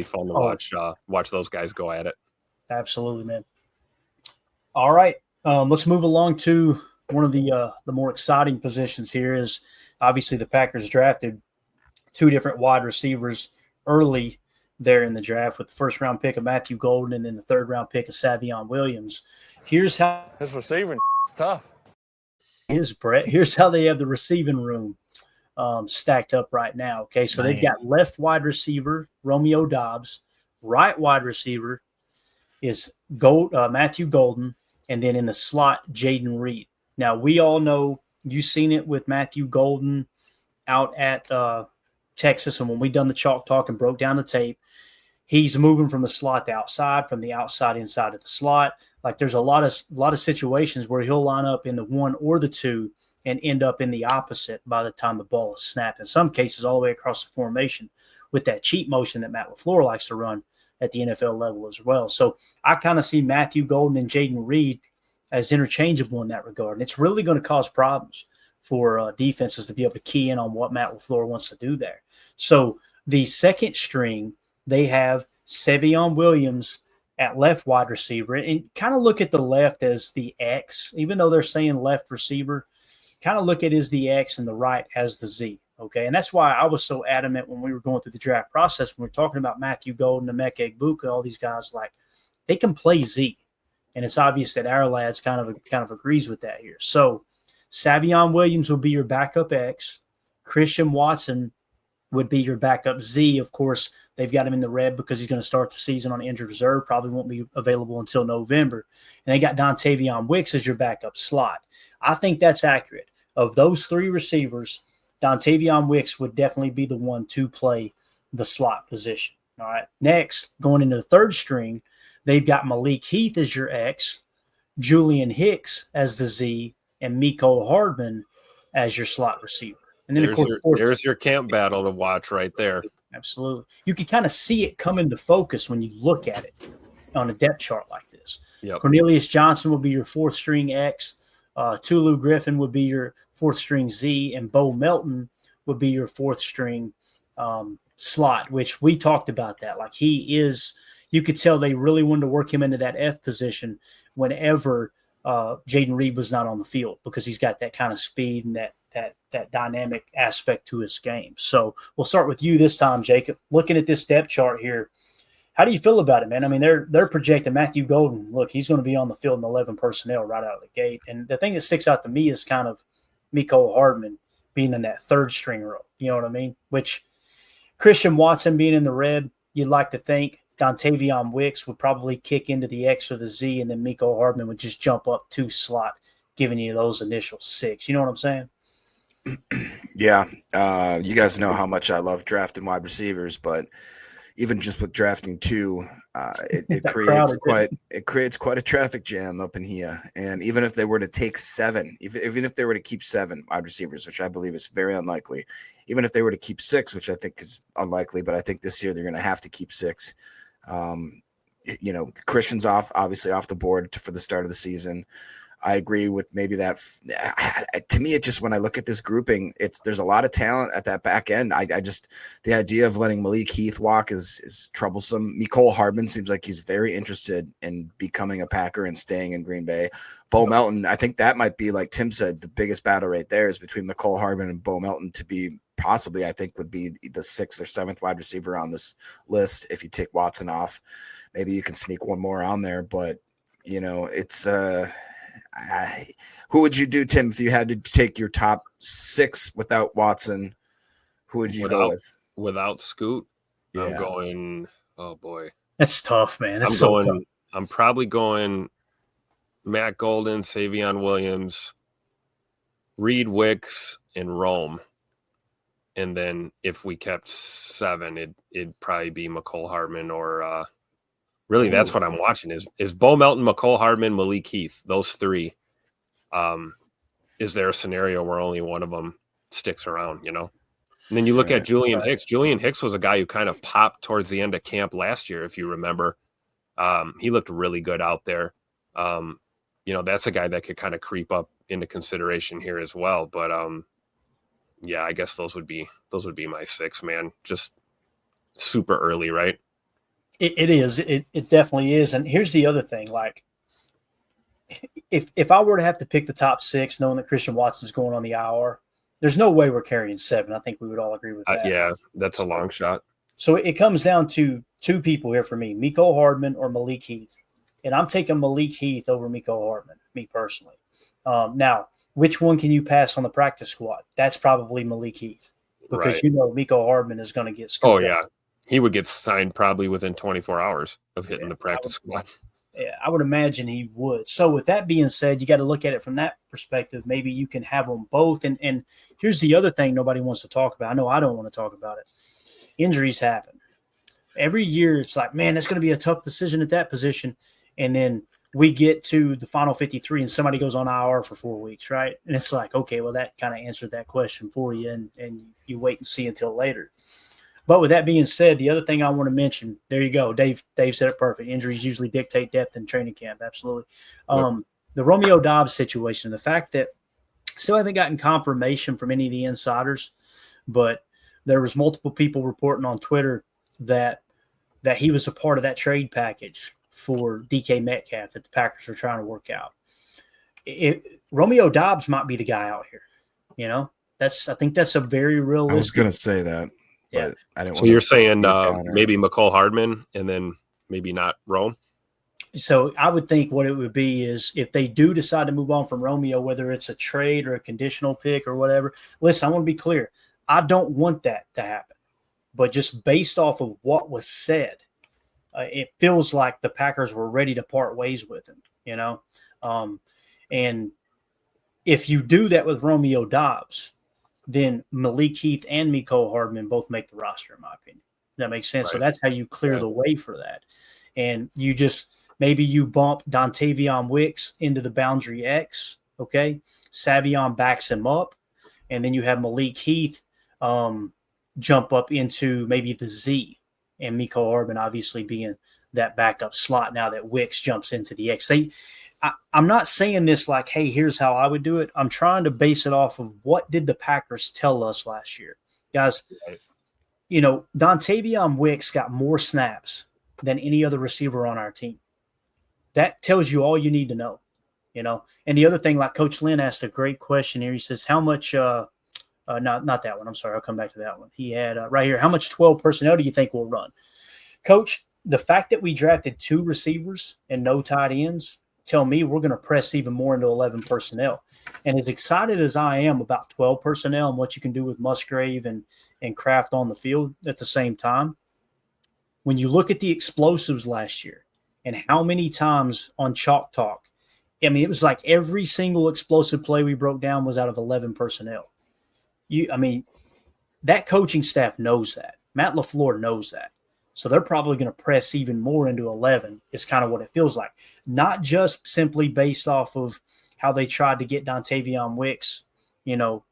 fun to watch those guys go at it. Absolutely, man. All right, let's move along to one of the more exciting positions here. Is obviously the Packers drafted two different wide receivers early there in the draft with the first round pick of Matthew Golden and then the third round pick of Savion Williams. Here's how his receiving is tough. Here's how they have the receiving room stacked up right now. Okay, so they've got left wide receiver Romeo Doubs, right wide receiver is Matthew Golden, and then in the slot Jaden Reed. Now we all know you've seen it with Matthew Golden out at Texas, and when we done the chalk talk and broke down the tape, he's moving from the slot to outside, from the outside inside of the slot. Like there's a lot of situations where he'll line up in the one or the two and end up in the opposite by the time the ball is snapped. In some cases, all the way across the formation with that cheat motion that Matt LaFleur likes to run at the NFL level as well. So I kind of see Matthew Golden and Jaden Reed as interchangeable in that regard. And it's really going to cause problems for defenses to be able to key in on what Matt LaFleur wants to do there. So the second string, they have Savion Williams at left wide receiver, and kind of look at the left as the X, even though they're saying left receiver, kind of look at it as the X and the right as the Z. Okay. And that's why I was so adamant when we were going through the draft process, when we we're talking about Matthew Golden, Emeka Egbuka, all these guys, like they can play Z. And it's obvious that our lads kind of agrees with that here. So Savion Williams will be your backup X. Christian Watson would be your backup Z. Of course, they've got him in the red because he's going to start the season on injured reserve, probably won't be available until November. And they got Dontavion Wicks as your backup slot. I think that's accurate. Of those three receivers, Dontavion Wicks would definitely be the one to play the slot position. All right. Next, going into the third string, they've got Malik Heath as your X, Julian Hicks as the Z, and Mecole Hardman as your slot receiver. And then, there's your camp battle to watch right there. Absolutely. You can kind of see it come into focus when you look at it on a depth chart like this. Yep. Cornelius Johnson will be your fourth string X. Tulu Griffin would be your fourth string Z, and Bo Melton would be your fourth string slot, which we talked about that. Like he is, you could tell they really wanted to work him into that F position whenever Jaden Reed was not on the field, because he's got that kind of speed and that dynamic aspect to his game. So we'll start with you this time, Jacob. Looking at this depth chart here, how do you feel about it, man? I mean, they're projecting Matthew Golden. Look, he's going to be on the field in 11 personnel right out of the gate. And the thing that sticks out to me is kind of Mecole Hardman being in that third string role. You know what I mean? Which Christian Watson being in the red, you'd like to think Dontavion Wicks would probably kick into the X or the Z, and then Mecole Hardman would just jump up to slot, giving you those initial 6. You know what I'm saying? Yeah. You guys know how much I love drafting wide receivers, but even just with drafting 2, it creates quite a traffic jam up in here. And even if they were to take 7, even if they were to keep 7 wide receivers, which I believe is very unlikely, even if they were to keep 6, which I think is unlikely, but I think this year they're going to have to keep 6. Christian's obviously off the board for the start of the season. I agree with maybe that. To me, it just, when I look at this grouping, there's a lot of talent at that back end. The idea of letting Malik Heath walk is troublesome. Mecole Hardman seems like he's very interested in becoming a Packer and staying in Green Bay. Bo Melton, I think that might be, like Tim said, the biggest battle right there is between Mecole Hardman and Bo Melton to be possibly, I think, would be the 6th or 7th wide receiver on this list. If you take Watson off, maybe you can sneak one more on there, but it's who would you do, Tim, if you had to take your top 6 without Watson? Who would you go with? Without Scoot? Yeah. I'm going, oh boy. That's tough, man. Tough. I'm probably going Matt Golden, Savion Williams, Reed Wicks, and Rome. And then if we kept 7, it'd probably be Mecole Hardman or really, that's what I'm watching is Bo Melton, Mecole Hardman, Malik Heath, those 3. Is there a scenario where only one of them sticks around, And then you look at Julian Hicks. Julian Hicks was a guy who kind of popped towards the end of camp last year, if you remember. He looked really good out there. That's a guy that could kind of creep up into consideration here as well. But I guess those would be my 6, man. Just super early, right? It is. It definitely is. And here's the other thing. Like, if I were to have to pick the top 6, knowing that Christian Watson's going on the IR, there's no way we're carrying 7. I think we would all agree with that. Yeah, that's a long shot. So it comes down to 2 people here for me, Mecole Hardman or Malik Heath. And I'm taking Malik Heath over Mecole Hardman, me personally. Now, which one can you pass on the practice squad? That's probably Malik Heath, because Right. Mecole Hardman is going to get scooped Oh, up. yeah. He would get signed probably within 24 hours of hitting the practice squad. Yeah, I would imagine he would. So with that being said, you got to look at it from that perspective. Maybe you can have them both. And here's the other thing nobody wants to talk about. I know I don't want to talk about it. Injuries happen. Every year it's like, man, that's going to be a tough decision at that position. And then we get to the final 53 and somebody goes on IR for 4 weeks, right? And it's like, okay, well, that kind of answered that question for you, and you wait and see until later. But with that being said, the other thing I want to mention, there you go. Dave said it perfect. Injuries usually dictate depth in training camp. Absolutely. The Romeo Doubs situation, the fact that still haven't gotten confirmation from any of the insiders, but there was multiple people reporting on Twitter that he was a part of that trade package for DK Metcalf that the Packers were trying to work out. Romeo Doubs might be the guy out here. I think that's a very realistic. I was going to say that. Yeah. But I didn't. So you're saying maybe Mecole Hardman and then maybe not Rome? So I would think what it would be is if they do decide to move on from Romeo, whether it's a trade or a conditional pick or whatever. Listen, I want to be clear. I don't want that to happen. But just based off of what was said, it feels like the Packers were ready to part ways with him, and if you do that with Romeo Doubs, then Malik Heath and Mecole Hardman both make the roster, in my opinion. That makes sense. Right. So that's how you clear the way for that. And you just maybe you bump Dontavion Wicks into the boundary X, okay? Savion backs him up, and then you have Malik Heath jump up into maybe the Z, and Mecole Hardman obviously being that backup slot now that Wicks jumps into the X. I'm not saying this like, hey, here's how I would do it. I'm trying to base it off of what did the Packers tell us last year. Guys, Dontavion Wicks got more snaps than any other receiver on our team. That tells you all you need to know, And the other thing, like Coach Lynn asked a great question here. He says, how much not that one. I'm sorry. I'll come back to that one. He had right here, how much 12 personnel do you think we'll run? Coach, the fact that we drafted 2 receivers and no tight ends tell me we're going to press even more into 11 personnel. And as excited as I am about 12 personnel and what you can do with Musgrave and Kraft on the field at the same time, when you look at the explosives last year and how many times on Chalk Talk, I mean, it was like every single explosive play we broke down was out of 11 personnel. That coaching staff knows that. Matt LaFleur knows that. So they're probably going to press even more into 11 is kind of what it feels like. Not just simply based off of how they tried to get Dontavion Wicks, to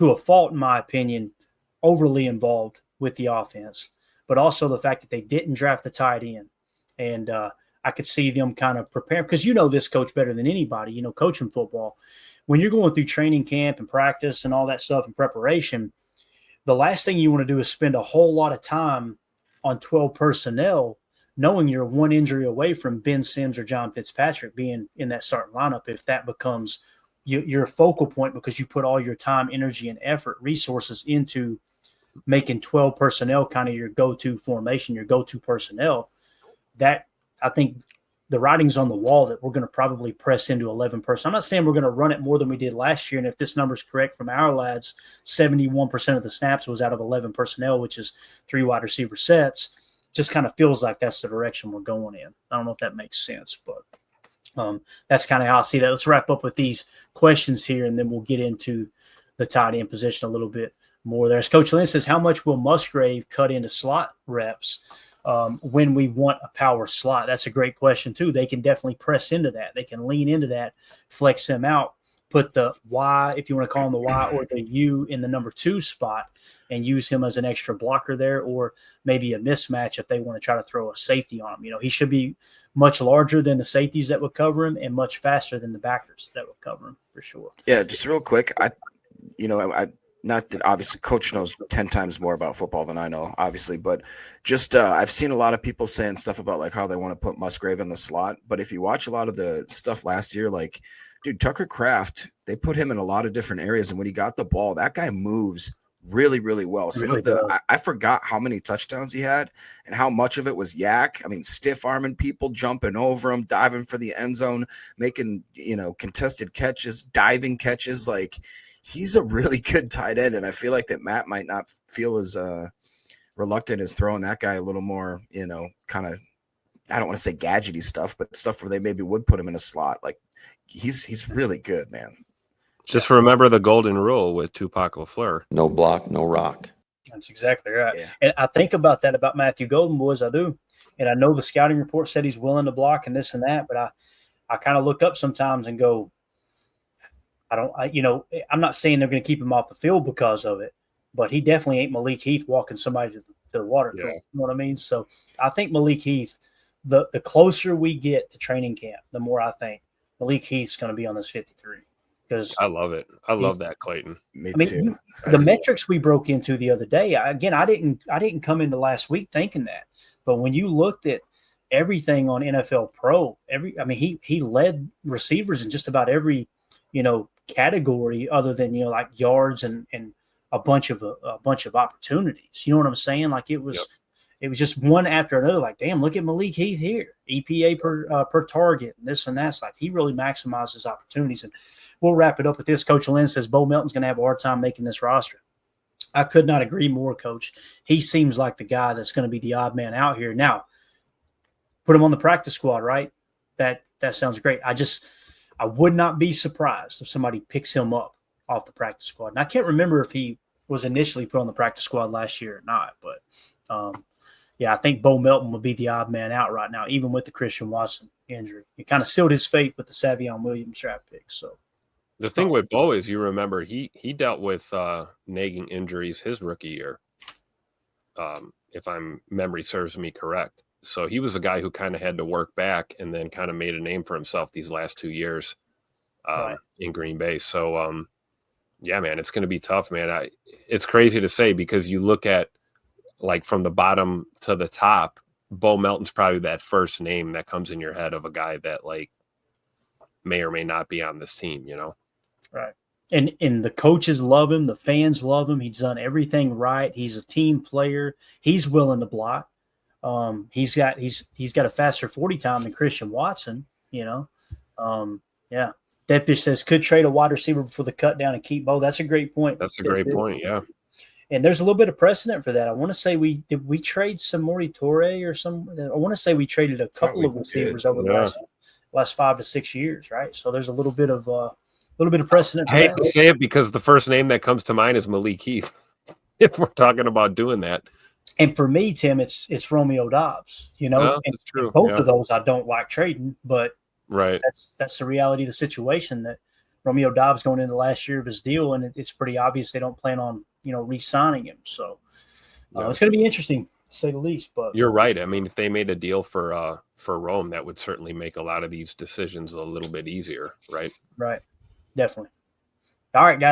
a fault, in my opinion, overly involved with the offense, but also the fact that they didn't draft the tight end. And I could see them kind of preparing, because this coach better than anybody, coaching football. When you're going through training camp and practice and all that stuff in preparation, the last thing you want to do is spend a whole lot of time on 12 personnel, knowing you're one injury away from Ben Sims or John Fitzpatrick being in that starting lineup. If that becomes your focal point because you put all your time, energy, and effort, resources into making 12 personnel kind of your go-to formation, your go-to personnel, that I think the writing's on the wall that we're going to probably press into 11 personnel. I'm not saying we're going to run it more than we did last year. And if this number is correct from our lads, 71% of the snaps was out of 11 personnel, which is 3 wide receiver sets. Just kind of feels like that's the direction we're going in. I don't know if that makes sense, but that's kind of how I see that. Let's wrap up with these questions here, and then we'll get into the tight end position a little bit more. There's Coach Lynn says, how much will Musgrave cut into slot reps when we want a power slot? That's a great question too. They can definitely press into that. They can lean into that, flex him out, put the Y, if you want to call him the Y, or the U in the number 2 spot and use him as an extra blocker there, or maybe a mismatch if they want to try to throw a safety on him. He should be much larger than the safeties that would cover him and much faster than the backers that would cover him for sure. Yeah, just real quick. not that obviously coach knows 10 times more about football than I know, obviously, but just I've seen a lot of people saying stuff about like how they want to put Musgrave in the slot. But if you watch a lot of the stuff last year, like, dude, Tucker Kraft, they put him in a lot of different areas. And when he got the ball, that guy moves really, really well. I forgot how many touchdowns he had and how much of it was yak. I mean, stiff arming people, jumping over him, diving for the end zone, making, contested catches, diving catches. Like, he's a really good tight end. And I feel like that Matt might not feel as reluctant as throwing that guy a little more, kind of, I don't want to say gadgety stuff, but stuff where they maybe would put him in a slot. Like, he's really good, man. Just remember the golden rule with Tupac LaFleur. No block, no rock. That's exactly right. Yeah. And I think about that about Matthew Golden, boys. I do. And I know the scouting report said he's willing to block and this and that, but I kind of look up sometimes and go, I'm not saying they're going to keep him off the field because of it, but he definitely ain't Malik Heath walking somebody to the water. Yeah. You know what I mean? So I think Malik Heath, the closer we get to training camp, the more I think Malik Heath's going to be on this 53. Because I love it. I love that, Clayton. Me too. The metrics we broke into the other day, I didn't come into last week thinking that, but when you looked at everything on NFL Pro, he led receivers in just about every category other than like yards and a bunch of opportunities. You know what I'm saying? Like it was just one after another. Like, damn, look at Malik Heath here, EPA per target, and this and that's. Like, he really maximizes opportunities. And we'll wrap it up with this. Coach Lynn says Bo Melton's going to have a hard time making this roster. I could not agree more, Coach. He seems like the guy that's going to be the odd man out here. Now, put him on the practice squad, right? That sounds great. I would not be surprised if somebody picks him up off the practice squad. And I can't remember if he was initially put on the practice squad last year or not, but I think Bo Melton would be the odd man out right now, even with the Christian Watson injury. It kind of sealed his fate with the Savion Williams draft pick. So the thing with Bo is, you remember, he dealt with nagging injuries his rookie year, if memory serves me correct. So he was a guy who kind of had to work back and then kind of made a name for himself these last 2 years in Green Bay. So, man, it's going to be tough, man. It's crazy to say because you look at, like, from the bottom to the top, Bo Melton's probably that first name that comes in your head of a guy that, like, may or may not be on this team, Right. And the coaches love him. The fans love him. He's done everything right. He's a team player. He's willing to block. He's got a faster 40 time than Christian Watson, Deadfish says could trade a wide receiver before the cut down and keep Bo. That's a great point. That's a great point. Yeah. And there's a little bit of precedent for that. I want to say we trade Samori Toure or some. I want to say we traded a couple of receivers over the last 5 to 6 years, right? So there's a little bit of precedent. I hate to say it because the first name that comes to mind is Malik Heath. If we're talking about doing that. And for me, Tim, it's Romeo Doubs. That's true. Both of those I don't like trading, but right. That's the reality of the situation. That Romeo Doubs going into the last year of his deal, and it's pretty obvious they don't plan on re-signing him. So it's going to be interesting to say the least. But you're right. I mean, if they made a deal for Rome, that would certainly make a lot of these decisions a little bit easier, right? Right, definitely. All right, guys.